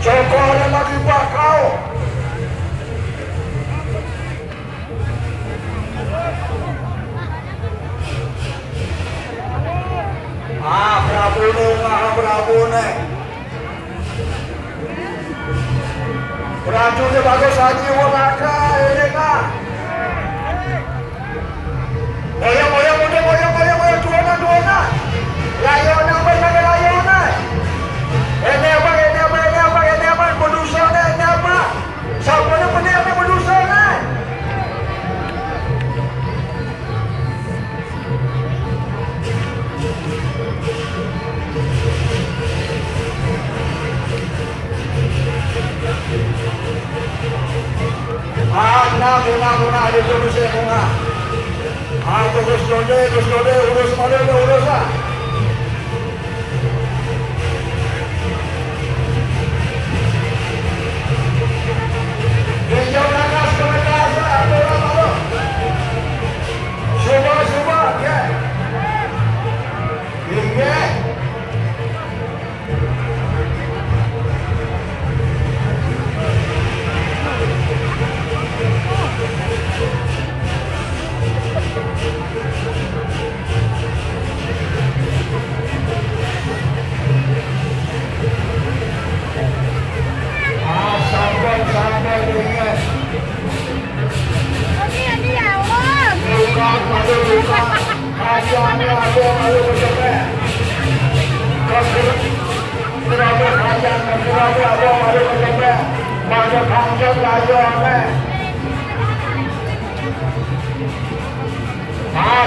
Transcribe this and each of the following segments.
Joko ada lagi bakau. Prabu ne. Prabu ne bagus haji waraka ini kah? Boyong, tuana. Layona berbagai layona. Ini apa? Berdusa ini apa? Siapa yang benar berdusa ni? Guna di solusi bunga. Terus dode, urus lah. Hijau nakas ke atas, apa? Coba, ya. Tinggi. Sampai dengan luka, hajamnya ada berjaya. Berapa hajam, ada berjaya. Banyak hajam ada.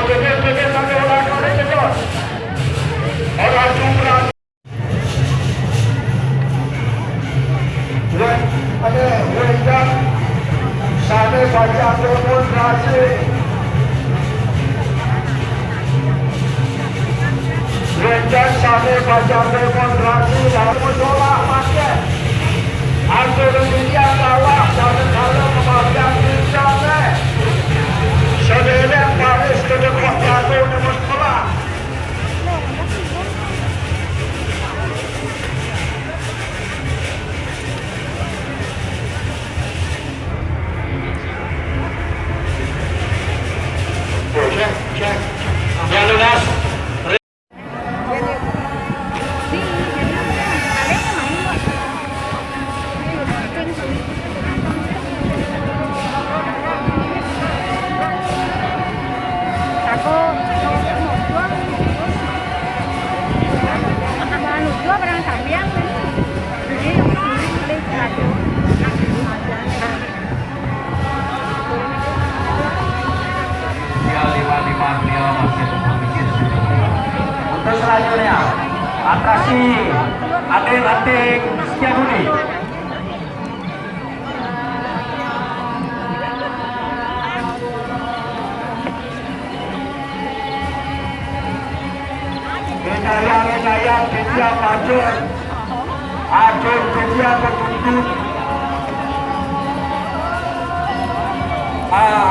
Kita lagi orang itu. Orang jumlah. Ada rendang sana baca demonstrasi dalam menolak paket antara dunia bawah dan kalau memaksa sana sebenarnya Paris ke dekat jatuh di sekolah. Cek. Ya lunas. Untuk selanjutnya atraksi atlet Setiabudi. Kenayang Ketia Ajun Ketia bertuntut Ah,